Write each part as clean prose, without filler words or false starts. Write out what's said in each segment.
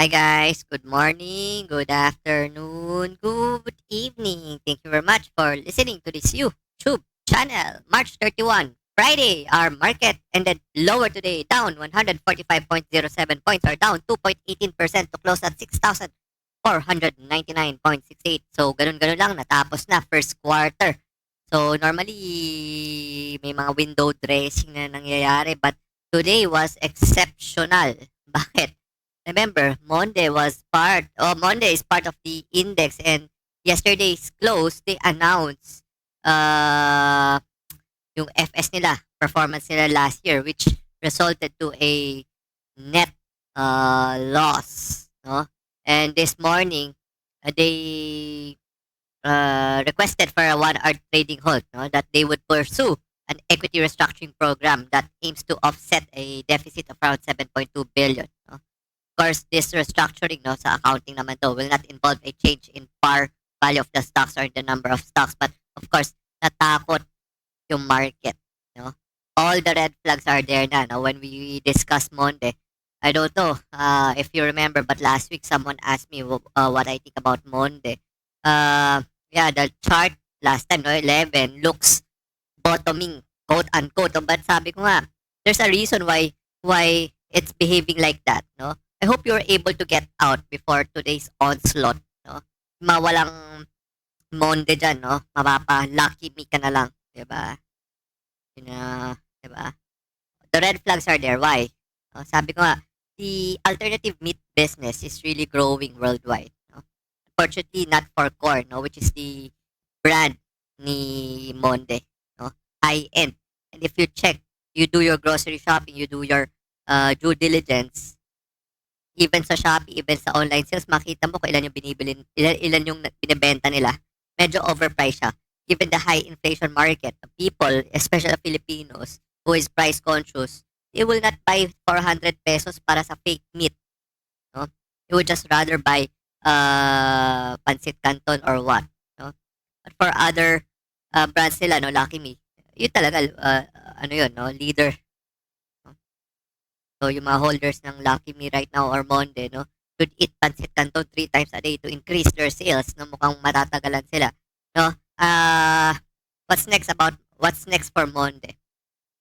Hi guys, good morning, good afternoon, good evening. Thank you very much for listening to this YouTube channel. March 31, Friday, our market ended lower today, down 145.07 points or down 2.18% to close at 6,499.68. So ganun-ganun lang, natapos na first quarter. So normally may mga window dressing na nangyayari but today was exceptional. Bakit? Remember, Monde is part of the index and yesterday's close, they announced uh, yung FS nila, performance nila last year, which resulted to a net loss. No? And this morning, they requested for a 1 hour trading hold, no, that they would pursue an equity restructuring program that aims to offset a deficit of around 7.2 billion. No? Of course, this restructuring, no, sa accounting naman to, will not involve a change in par value of the stocks or the number of stocks. But of course, natakot yung market. No? All the red flags are there na. No? When we discuss Monde, I don't know if you remember, but last week someone asked me what I think about Monde. Yeah, the chart last time, no, 11, looks bottoming, quote unquote. But sabi ko nga, there's a reason why it's behaving like that, no? I hope you're able to get out before today's onslaught, no? Mawalang monde dyan, no? Mapapa-lucky me ka na lang, di ba? Yun na, di ba? The red flags are there. Why? Sabi ko nga, the alternative meat business is really growing worldwide. No? Unfortunately, not for corn, no? Which is the brand ni Monde. No? High-end. And if you check, you do your grocery shopping, you do your due diligence, even sa Shopee, even sa online sales, makita mo kung ilan yung binibili, ilan yung binibenta nila. Medyo overpriced siya. Given the high inflation market, the people, especially Filipinos, who is price conscious, they will not buy 400 pesos para sa fake meat. No? They would just rather buy pancit canton or what. No? But for other brands nila, no, Lucky Me, yun talaga, ano yun, no, leader. No? So yung mga holders ng Lucky Me right now or Monde, no, should eat pancit canton 3 times a day to increase their sales. No? Mukhang matatagalan sila. No? What's next for Monde?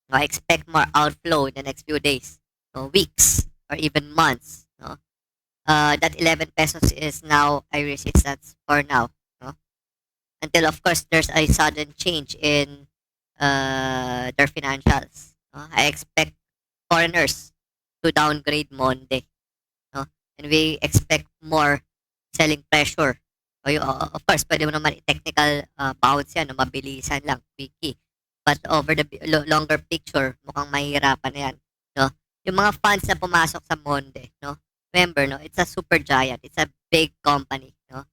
No, I expect more outflow in the next few days, no, weeks, or even months. No? That 11 pesos is now a resistance for now. No? Until, of course, there's a sudden change in their financials. No? I expect foreigners to downgrade Monde. No? And we expect more selling pressure. Of course, pwede mo naman technical bounce yan, no? Mabilisan lang, quickie. But over the longer picture, mukhang mahihirapan na yan. No? Yung mga funds na pumasok sa Monde, no? Remember, no? It's a super giant. It's a big company, no?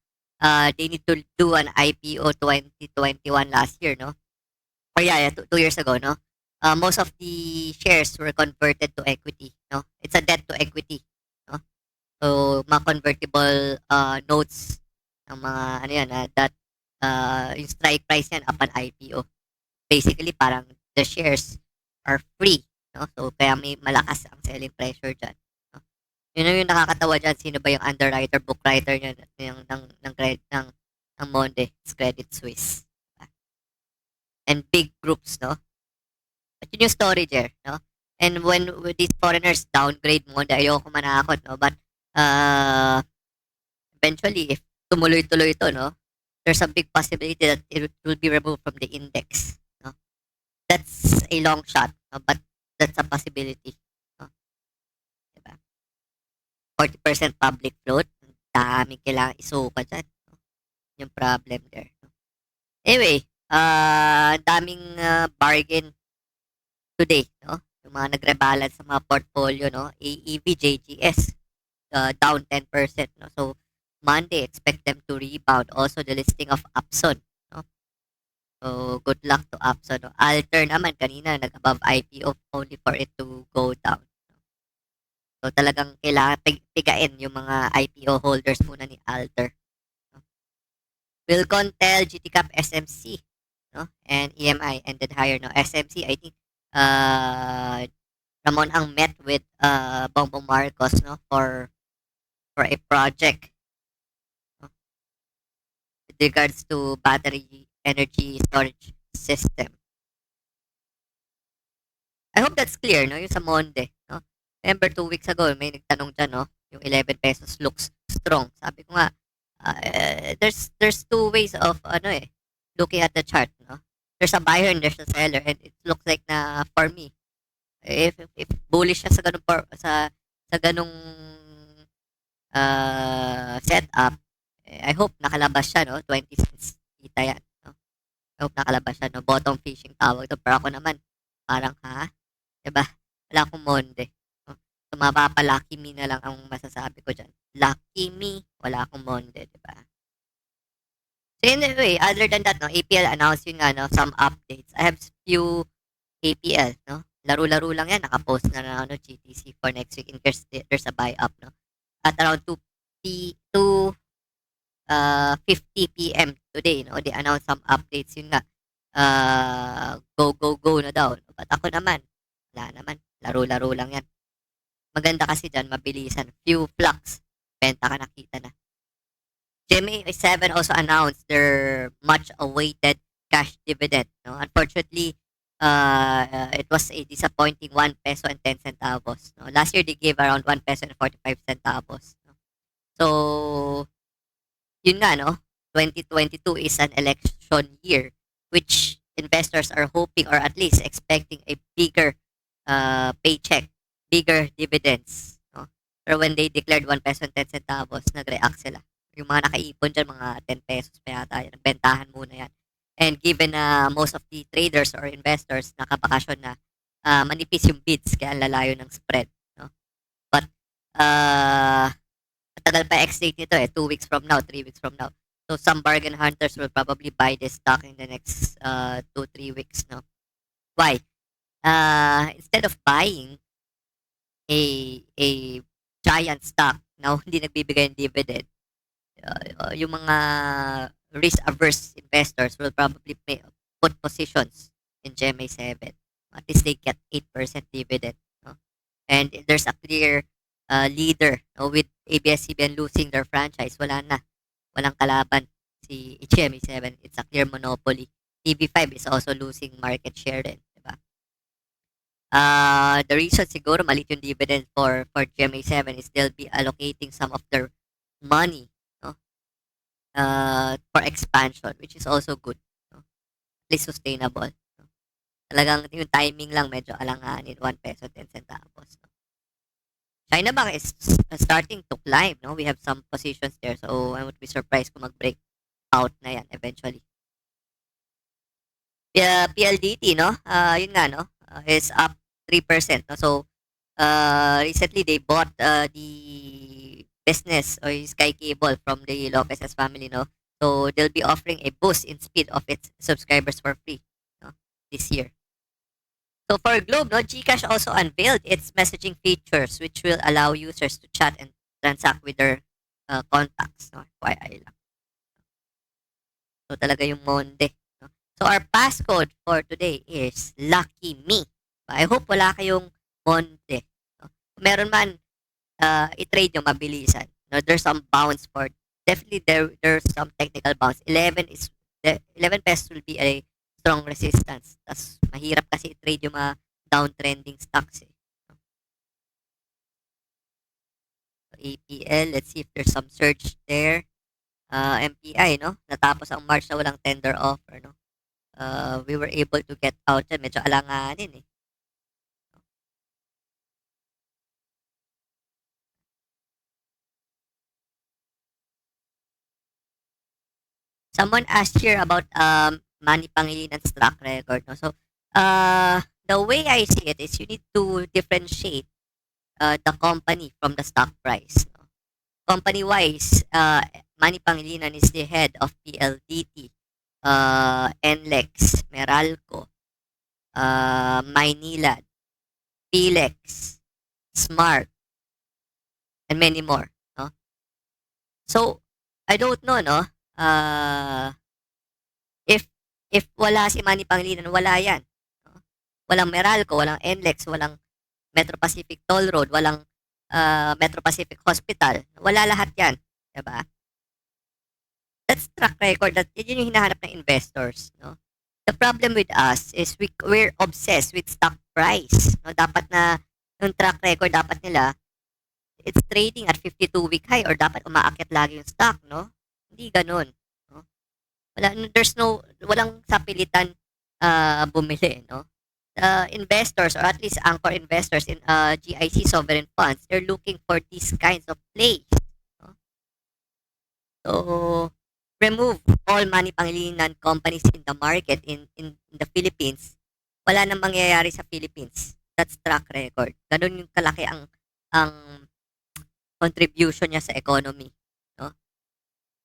They need to do an IPO 2021 last year, no? Or yeah, 2 years ago, no? Most of the shares were converted to equity, no? It's a debt to equity, no? So, mga convertible notes ng mga, ano yan, that yung strike price yan upon IPO. Basically, parang the shares are free, no? So, kaya may malakas ang selling pressure dyan. No? Yun yung nakakatawa dyan. Sino ba yung underwriter, book writer niya ng Monde? It's Credit Suisse. And big groups, no? But yun yung story there, no? And when these foreigners downgrade Monde, ayoko manakot, no? But, eventually, if tumuloy-tuloy ito, no? There's a big possibility that it will be removed from the index. No? That's a long shot, no? But that's a possibility. No? Diba? 40% public float. Daming kailangan isuka dyan. No? Yung problem there. No? Anyway, daming bargain today. No? Yung mga nagrebalance sa mga portfolio, no? AEV, JGS, down 10%. No? So, Monday, expect them to rebound. Also, the listing of Upson. No? So, good luck to Upson. No? Alter naman, kanina, nag-above IPO only for it to go down. So, talagang kailangan pigain yung mga IPO holders muna ni Alter. No? Wilcontel, GTCAP, SMC. No? And EMI ended higher. No? SMC, I think, Ramon Ang met with Bongbong Marcos, no, for for a project, no, with regards to battery energy storage system. I hope that's clear, no? Yung sa Monde, no? Remember 2 weeks ago, may nagtanong dyan, no? Yung 11 pesos looks strong. Sabi ko nga, there's two ways of, looking at the chart, no? There's a buyer and there's a seller, and it looks like na, for me, if bullish siya sa ganung, sa ganung, setup, I hope nakalabas siya, no? 20 cents kita yan, no? I hope nakalabas siya, no? Bottom fishing tawag to. Pero ako naman, parang, ha? 'Di ba? Wala akong monde. Oh, so mapapa-lucky me na lang ang masasabi ko diyan. Lucky me, wala akong monde, 'di ba? So anyway, other than that, no, APL announced yun nga, no, some updates. I have few APL, no? Laro-laro lang yan. Nakapost na na ano, GTC for next week in case there's a buy up, no? At around 2 50 p.m. today, no? They announced some updates yun nga. Go, go, go na daw. But ako naman, wala naman. Laro-laro lang yan. Maganda kasi dyan, mabilisan. Few flux. Benta ka, nakita na. GMA7 also announced their much-awaited cash dividend. No? Unfortunately, it was a disappointing 1 peso and 10 centavos. No? Last year, they gave around 1 peso and 45 centavos. No? So, yun nga, no? 2022 is an election year which investors are hoping or at least expecting a bigger paycheck, bigger dividends. No? Pero when they declared 1 peso and 10 centavos, nag-react sila. Yung mga nakaipon dyan, mga 10 pesos pa yata, yan. Bentahan muna yan. And given na most of the traders or investors nakabakasyon na, manipis yung bids, kaya ang lalayo ng spread. No? But, matagal pa ex-date nito 2 weeks from now, 3 weeks from now. So some bargain hunters will probably buy this stock in the next 2-3 weeks, no? Why? Instead of buying a giant stock na hindi nagbibigay ng dividend, yung mga risk-averse investors will probably put positions in GMA7. At least they get 8% dividend. No? And there's a clear leader, no? With ABS-CBN losing their franchise. Wala na. Walang kalaban si GMA7. It's a clear monopoly. TV5 is also losing market share din. Diba? The reason siguro malit yung dividend for GMA7 is they'll be allocating some of their money, no? For expansion, which is also good. No? At least sustainable. No? Talagang yung timing lang medyo alanganin. 1 peso 10 centavos. No? China Bank is starting to climb. No? We have some positions there. So I would be surprised kung mag-break out na yan eventually. PLDT, no? Yun nga, no? Is up 3%. No? So, recently they bought the business or Sky Cable from the Lopez's family, no? So, they'll be offering a boost in speed of its subscribers for free, no? This year. So, for Globe, no? GCash also unveiled its messaging features which will allow users to chat and transact with their contacts, no? FYI lang. So, talaga yung Monde. No? So, our passcode for today is Lucky Me. I hope wala kayong Monde. No? Kung meron man, i-trade nyo mabilisan. No? There's some bounce for, definitely there's some technical bounce. 11 pesos will be a strong resistance. Tas mahirap kasi i-trade yung mga downtrending stocks. No? So, APL, let's see if there's some surge there. MPI, no? Natapos ang March na walang tender offer, no? We were able to get out dyan. Medyo alanganin, eh. Someone asked here about Manny Pangilinan's track record, no? So, the way I see it is you need to differentiate the company from the stock price, no? Company-wise, Manny Pangilinan is the head of PLDT, NLEX, Meralco, Maynilad, Pilex, Smart, and many more, no? So, I don't know, no? If wala si Manny Pangilinan, wala yan. No? Walang Meralco, walang NLEX, walang Metro Pacific Toll Road, walang Metro Pacific Hospital. Wala lahat yan. Diba? That's track record. Yun yung hinahanap ng investors. No? The problem with us is we're obsessed with stock price. No? Dapat na yung track record dapat nila it's trading at 52-week high or dapat umaakit lagi yung stock, no? Hindi ganun. No? Walang sapilitan bumili, no? Investors or at least anchor investors in GIC sovereign funds, they're looking for these kinds of plays. No? So, remove all money pangilinan companies in the market in the Philippines. Wala nang mangyayari sa Philippines. That's track record. Ganun yung kalaki ang contribution niya sa economy, no?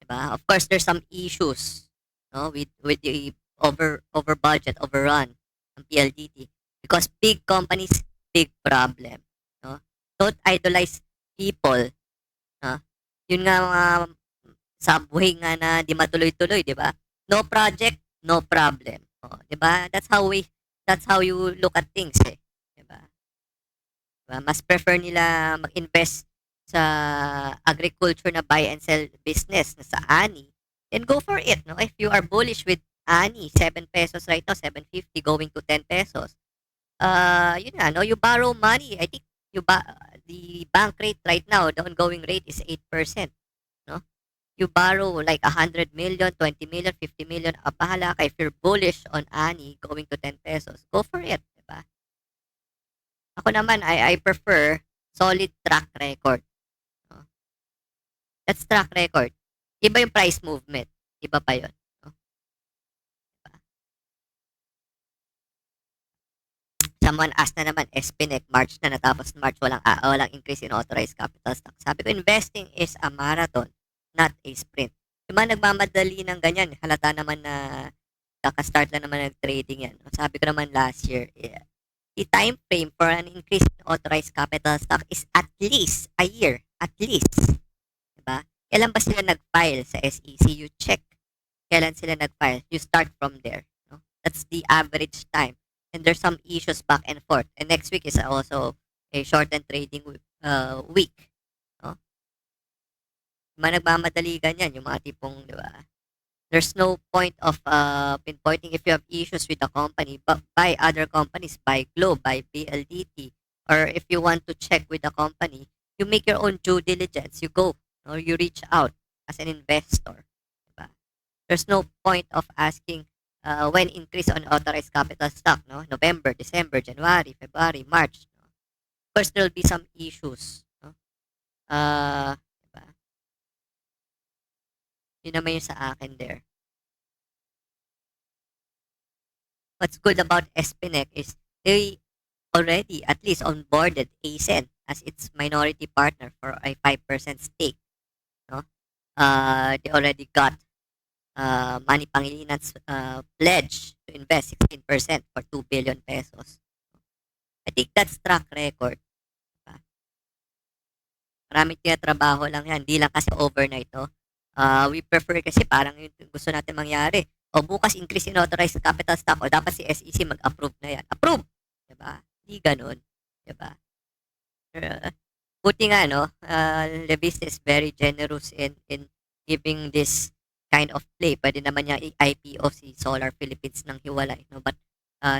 'Di ba? Of course, there's some issues, no, with the over budget, overrun ng PLDT because big companies, big problem, no? Don't idolize people, no? Yun nga mga subway nga na di matuloy-tuloy, 'di ba? No project, no problem. Oh, 'di ba? That's how you look at things, eh, 'di ba? Mas prefer nila mag-invest sa agriculture na buy and sell business na sa ani, then go for it. No? If you are bullish with ani, 7 pesos right now, 7.50 going to 10 pesos. Yun nga, no? You borrow money. I think the bank rate right now, the ongoing rate is 8%. No? You borrow like 100 million, 20 million, 50 million. Bahala ka. If you're bullish on ani going to 10 pesos, go for it. Diba? Ako naman, I prefer solid track record. No? That's track record. Iba yung price movement. Iba pa yun. No? Diba? Someone asked na naman, SPNEC, March na natapos March, walang increase in authorized capital stock. Sabi ko, investing is a marathon, not a sprint. Yung mga nagmamadali ng ganyan, halata naman na kakastart lang naman ng trading yan. Sabi ko naman last year, the time frame for an increase in authorized capital stock is at least a year. At least. Diba? Kailan ba sila nag-file sa SEC? You check kailan sila nag-file. You start from there. No? That's the average time. And there's some issues back and forth. And next week is also a shortened trading week. No? Yung mga nagmamadali ganyan, yung mga tipong, di ba? There's no point of pinpointing if you have issues with the company, but by other companies, by Globe, by PLDT, or if you want to check with the company, you make your own due diligence. You go, or you reach out as an investor. Diba? There's no point of asking when increase on authorized capital stock, no? November, December, January, February, March. No? Of course, there'll be some issues. No? Diba? Yun naman yung sa akin there. What's good about SPNEC is they already at least onboarded ASEN as its minority partner for a 5% stake. No? They already got Manny Pangilinan's pledge to invest 16% for 2 billion pesos. I think that's track record. Diba? Maraming tinatrabaho lang yan. Hindi lang kasi overnight, no? We prefer kasi parang yung gusto natin mangyari. O bukas increase in authorized capital stock o dapat si SEC mag-approve na yan. Approve! Diba? Hindi ganun. Diba? Buti nga, no? The business very generous in giving this kind of play. Pwede naman niya i-IPO si Solar Philippines ng hiwalay, no? But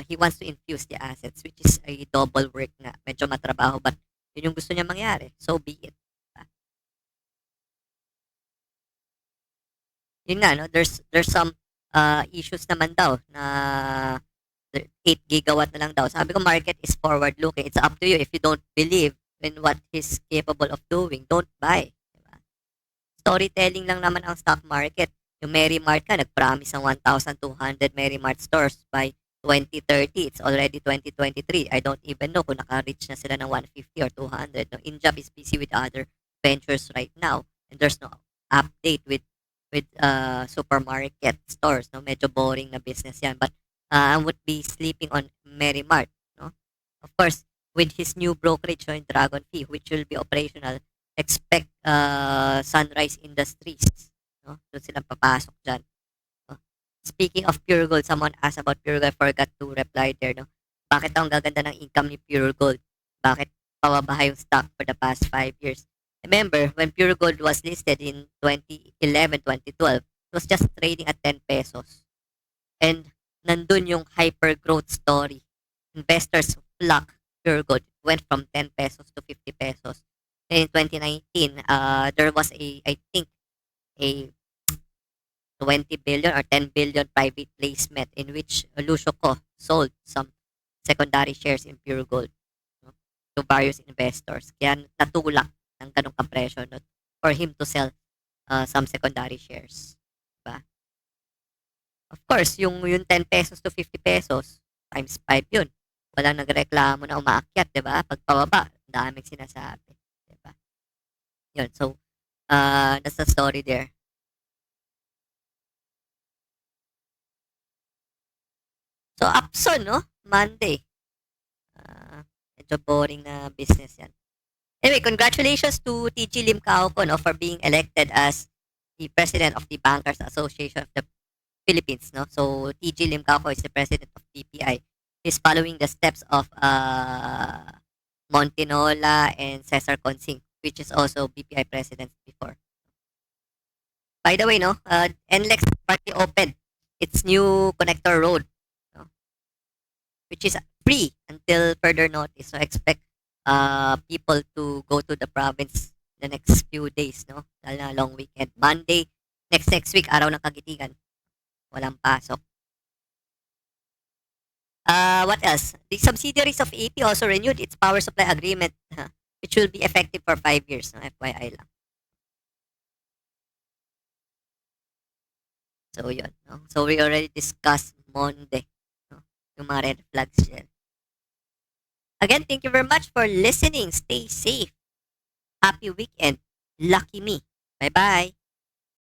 he wants to infuse the assets, which is a double work na medyo matrabaho. But yun yung gusto niya mangyari. So be it. Yun nga, no? There's some issues naman daw na 8 gigawatt na lang daw. Sabi ko, market is forward looking. It's up to you. If you don't believe in what he's capable of doing, don't buy. Diba? Storytelling lang naman ang stock market. Yung Mary Mart ka, nag-promise ng 1,200 Mary Mart stores by 2030. It's already 2023. I don't even know kung naka-reach na sila ng 150 or 200. No, Injap is busy with other ventures right now. And there's no update with supermarket stores. No, medyo boring na business yan. But I would be sleeping on Mary Mart. No? Of course, with his new brokerage, no, in Dragon Fee, which will be operational, expect Sunrise Industries. No? Doon sila papasok dyan. No? Speaking of Pure Gold, someone asked about Pure Gold. I forgot to reply there. No? Bakit ang gaganda ng income ni Pure Gold? Bakit pababa yung stock for the past 5 years. Remember, when Pure Gold was listed in 2011, 2012, it was just trading at 10 pesos. And nandun yung hyper growth story. Investors flock Pure Gold. It went from 10 pesos to 50 pesos. And in 2019, there was I think, a 20 billion or 10 billion private placement in which Lucio sold some secondary shares in Pure Gold, no, to various investors. Kaya natulak ng ganong compression, no, for him to sell some secondary shares. Diba? Of course, yung 10 pesos to 50 pesos, times 5 yun. Walang nagreklamo na umaakyat, di ba? Pag pababa, daming sinasabi. Di ba? Yun, so, that's the story there. So, Upson, no? Monday. Medyo boring na business yan. Anyway, congratulations to TG Lim Kauko, no, for being elected as the president of the Bankers Association of the Philippines. No? So, TG Lim Kauko is the president of BPI. He's following the steps of Montinola and Cesar Consing, which is also BPI president before. By the way, no, NLEX party opened its new connector road, no, which is free until further notice. So expect people to go to the province the next few days, no? Dahil na long weekend. Monday, next week, araw ng Kagitigan. Walang pasok. What else? The subsidiaries of AP also renewed its power supply agreement, which will be effective for 5 years. No? FYI lang. So, yun. No? So, we already discussed Monde. No? Yung mga red flags dyan. Again, thank you very much for listening. Stay safe. Happy weekend. Lucky me. Bye-bye.